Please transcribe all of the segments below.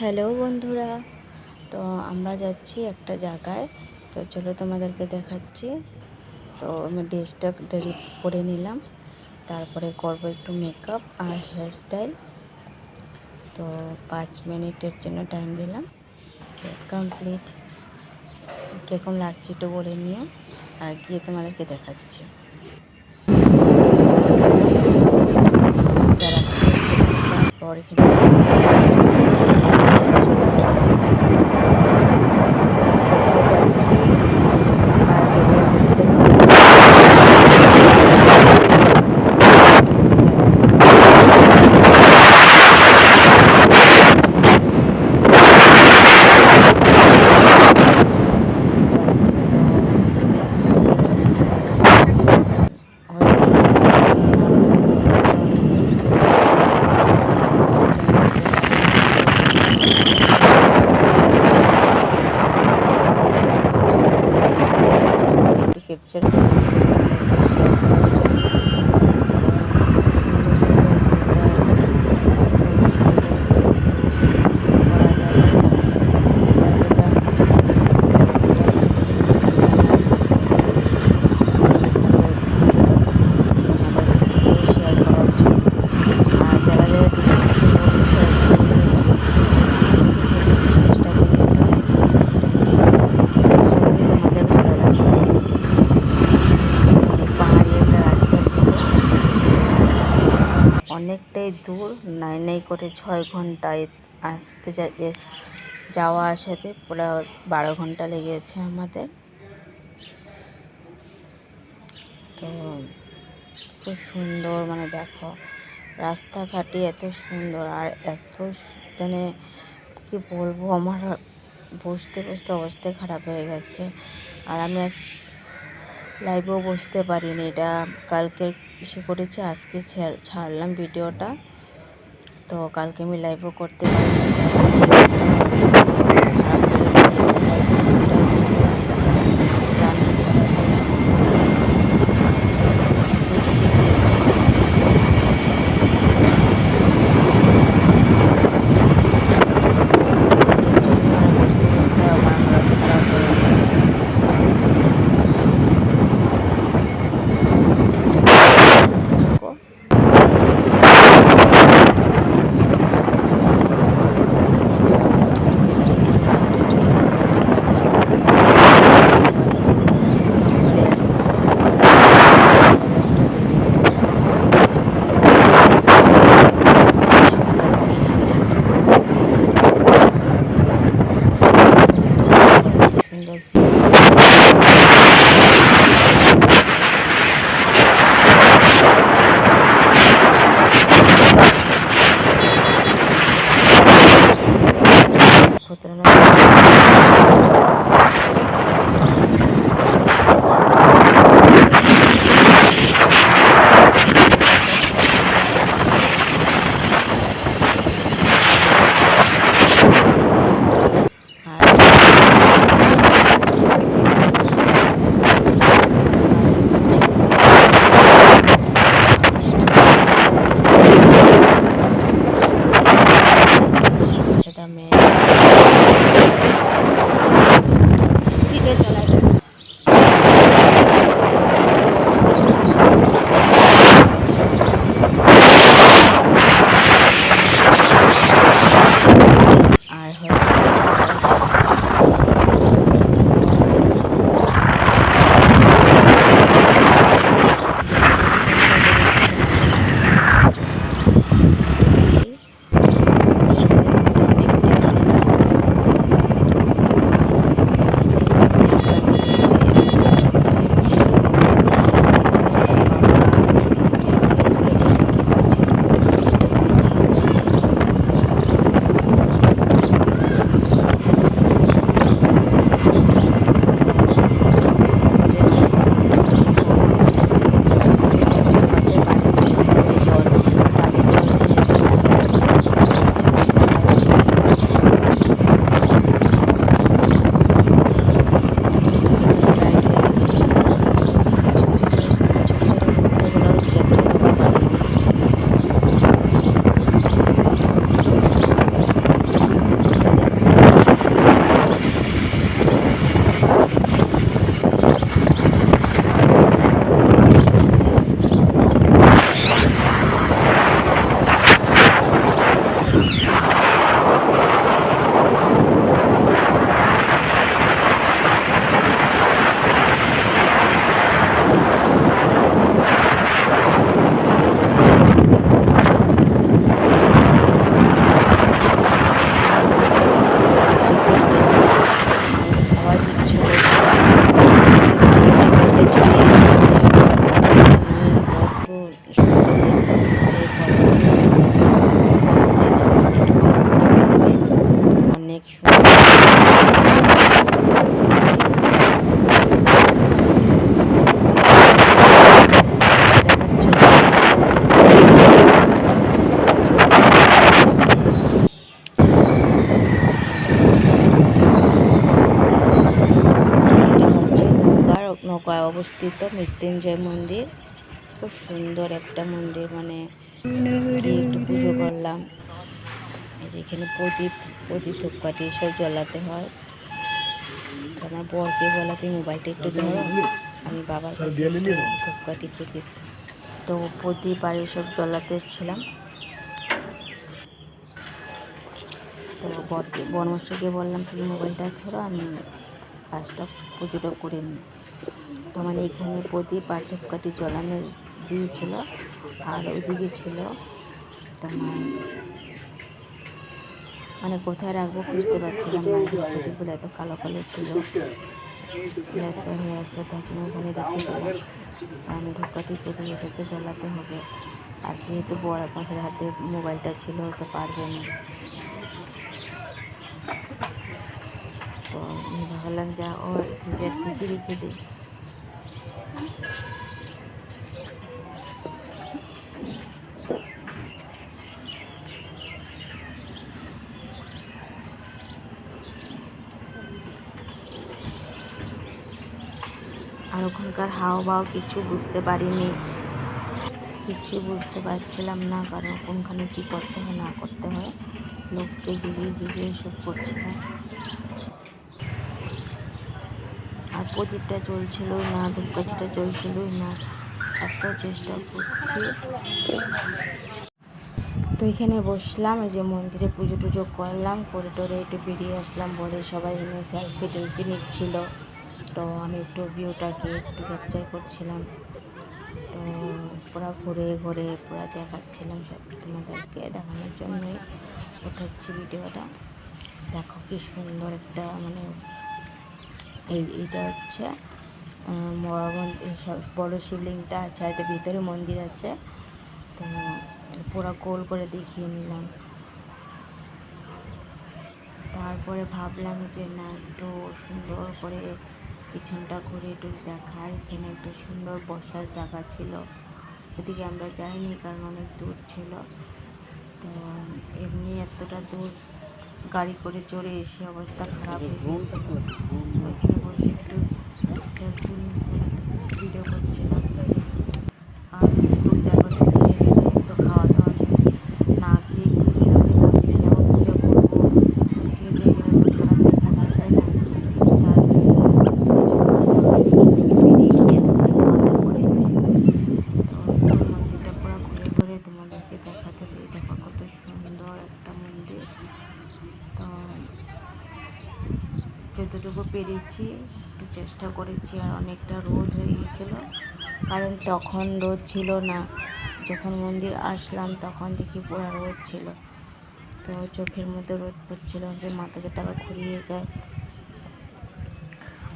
Hello বন্ধুরা, তো আমরা যাচ্ছি একটা জায়গায়। তো চলো তোমাদেরকে দেখাচ্ছি। তো আমি ড্রেসটা রেডি করে নিলাম, তারপরে করবো একটু মেকআপ আর হেয়ার স্টাইল। তো 5 মিনিটের জন্য টাইম দিলাম, কমপ্লিট। কীরকম লাগছে একটু বলে নিও, আর গিয়ে তোমাদেরকে দেখাচ্ছি। তারপর এখানে যাচ্ছি, ক্যাপচার করেছি শেয়ার করার জন্য। আর যারা যারা দেখেছি চেষ্টা করেছি, তোমাদের ভালো লাগবে। পাহাড়ি একটা রাস্তা ছিল, অনেকটাই দূর, নাই করে 6 ঘন্টায় আসতে যাওয়া আসাতে পুরো 12 ঘন্টা লেগেছে আমাদের। তো খুব সুন্দর, মানে দেখো রাস্তাঘাটে এত সুন্দর, আর এত মানে কি বলবো, আমার বসতে বসতে অবস্থাই খারাপ হয়ে গেছে। আর আমি আজ লাইভেও বসতে পারিনি, এটা কালকে ইসে করেছি, আজকে ছাড়লাম ভিডিওটা। তো কালকে আমি লাইভও করতে পারিনি, মেয়ে নৌকায় অবস্থিত মৃত্যুঞ্জয় মন্দির। খুব সুন্দর একটা মন্দির, মানে একটু পুজো করলাম। যেখানে প্রদীপ প্রদীপ ধূপকাঠি এসব জ্বালাতে হয়। আমার বরকে বলা তুই মোবাইলটা একটু ধরো, আমি বাবার কাছে ধূপকাঠি প্রদীপ তো প্রদীপ আর এসব জ্বালাতে ছিলাম। তো বনমশাইকে বললাম তুমি মোবাইলটা ধরো, আমি কাজটা পুজোটা করে নিই। তো মানে এখানে প্রদীপ আর ধূপকাঠি জ্বালানো দিয়েছিল, আর ওইদিকে ছিল তোমার মানে কোথায় রাখবো বুঝতে পারছিলাম না। প্রদীপগুলো এত কালো কালো ছিল, এত হয়ে আসছে, তার জন্য ওখানে রেখে দিলাম। কারণ ধূপকাঠি প্রদীপের সাথে জ্বালাতে হবে, আর যেহেতু বড় পাশের হাতে মোবাইলটা ছিল তো পারবে না। তো আমি ভাবলাম যা ও নিজের পিছিয়ে রেখে দিই। আর ওখানকার হাওয়াও কিছু বুঝতে পারিনি, কিছু বুঝতে পারছিলাম না, কারণ কোনখানে কী করতে হয় না করতে হয়। লোককে জিগিয়ে জিগিয়ে সব করছিলাম। আর প্রদীপটা চলছিলই না, ধূপকাঠিটা চলছিলই না, এত চেষ্টা করছি। তো এখানে বসলাম, এই যে মন্দিরে পুজো টুজো করলাম, করে টোরে একটু বেরিয়ে আসলাম। বলে সবাই এনে সেলফি টেলফি নিচ্ছিল, তো আমি একটু ভিউটাকে একটু ক্যাপচার করছিলাম। তো পুরো ঘুরে ঘুরে পুরো দেখাচ্ছিলাম, সব তোমাদেরকে দেখানোর জন্যই উঠাচ্ছি ভিডিওটা। দেখো কি সুন্দর একটা মানে এইটা হচ্ছে বড় শিবলিংটা আছে, একটা ভিতরে মন্দির আছে। তো পুরো গোল করে দেখিয়ে নিলাম। তারপরে ভাবলাম যে না একটু সুন্দর করে পিছনটা ঘুরে একটু দেখার। এখানে একটা সুন্দর বসার জায়গা ছিল, ওদিকে আমরা যাইনি কারণ অনেক দূর ছিল। তো এমনি এতটা দূর গাড়ি করে চড়ে এসে অবস্থা খারাপ হয়ে গিয়েছিল। তো এখানে বসে একটু সেলফি ভিডিও করছিলাম। আর খুব দেখা শুরু হয়ে গেছে, তো খাওয়া দাওয়া না খেয়ে গিয়েছিলাম যে মন্দিরে যাবো পুজো করবো, তো খেয়ে দিয়ে গেলে তো খারাপ দেখা যায়, তাই না? তার জন্য কিছু খাওয়া দাওয়া হয়নি, কিন্তু বেরিয়ে গিয়ে তারপরে খাওয়া দাওয়া করেছি। তো একটু মন্দিরটা পুরো ঘুরে ঘুরে তোমাদেরকে দেখাতে চাই। দেখো কত সুন্দর একটা মন্দির। তো যতটুকু পেরেছি একটু চেষ্টা করেছি। আর অনেকটা রোদ হয়ে গিয়েছিলো, কারণ তখন রোদ ছিল না, যখন মন্দির আসলাম তখন দেখি পুরো রোদ ছিল। তো চোখের মধ্যে রোদ পড়ছিল, যে মাথা যেটা আবার ঘুরিয়ে যায়।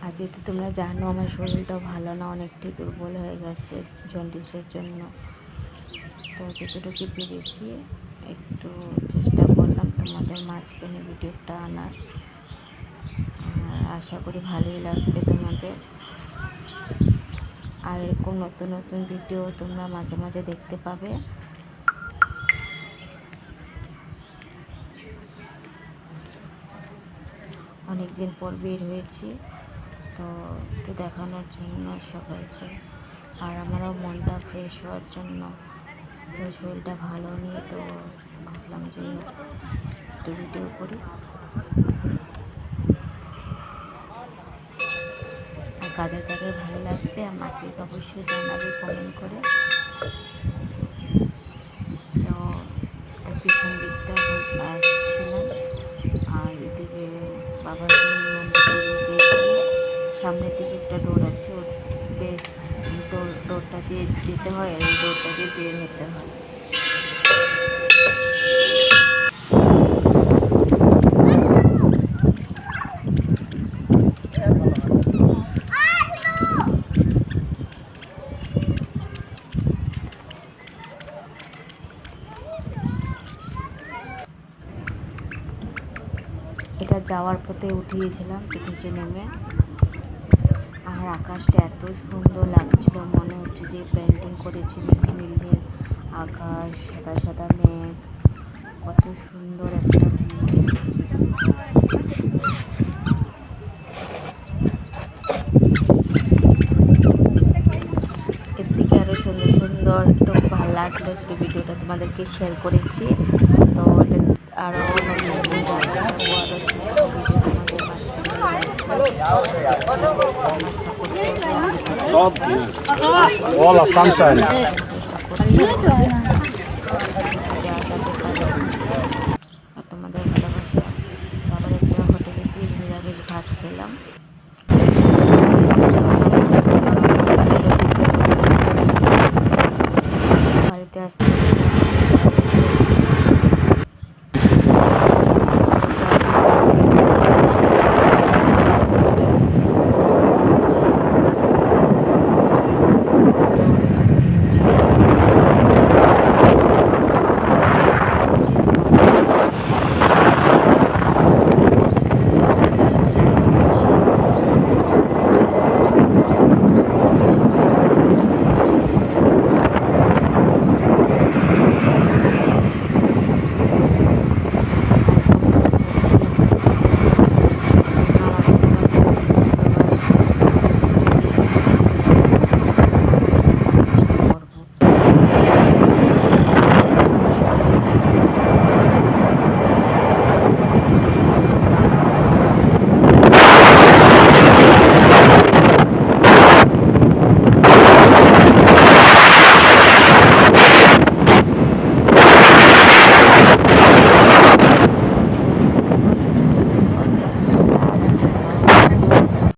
আর যেহেতু তোমরা জানো আমার শরীরটাও ভালো না, অনেকটাই দুর্বল হয়ে গেছে জন্ডিসের জন্য। তো যতটুকু পেরেছি একটু চেষ্টা করলাম তোমাদের মাঝখানে ভিডিওটা আনার। আশা করি ভালোই লাগবে তোমাদের। আর এরকম নতুন নতুন ভিডিও তোমরা মাঝে মাঝে দেখতে পাবে। অনেক দিন পর বের হয়েছি, তো একটু দেখানোর জন্য সবাইকে, আর আমারও মনটা ফ্রেশ হওয়ার জন্য। তো শরীরটা ভালো নেই, তো ভাবলাম যে একটু ভিডিও করি। আর কাদের কাদের ভালো লাগবে আমাকে অবশ্যই জানাবে কমেন্ট করে। তো পিছন দিকটা আসছিলাম, আর এদিকে বাবার মন্দিরে সামনের দিকে একটা ডোর আছে, ওর ডোরটা দিয়ে যেতে হয়, আর এই ডোরটা দিয়ে বের হতে হয়। এটা যাওয়ার পথে উঠিয়েছিলাম, তো নিচে নেমে। আর আকাশটা এত সুন্দর লাগছিল, মনে হচ্ছে যে পেন্টিং করেছি নাকি। নীল নীল আকাশ, সাদা সাদা মেঘ, কত সুন্দর একটা এর থেকে আরও সুন্দর সুন্দর একটু ভালো লাগলো, একটু ভিডিওটা তোমাদেরকে শেয়ার করেছি। তো এটা আরও নতুন নতুন জায়গা যাবো, আরও ভিডিও তোমাদের All are sunshine. আর তোমাদের ভালোবাসা। তারপর একটা হোটেলে গিয়ে নিরামিষ ভাত খেলাম। বাড়িতে আসতে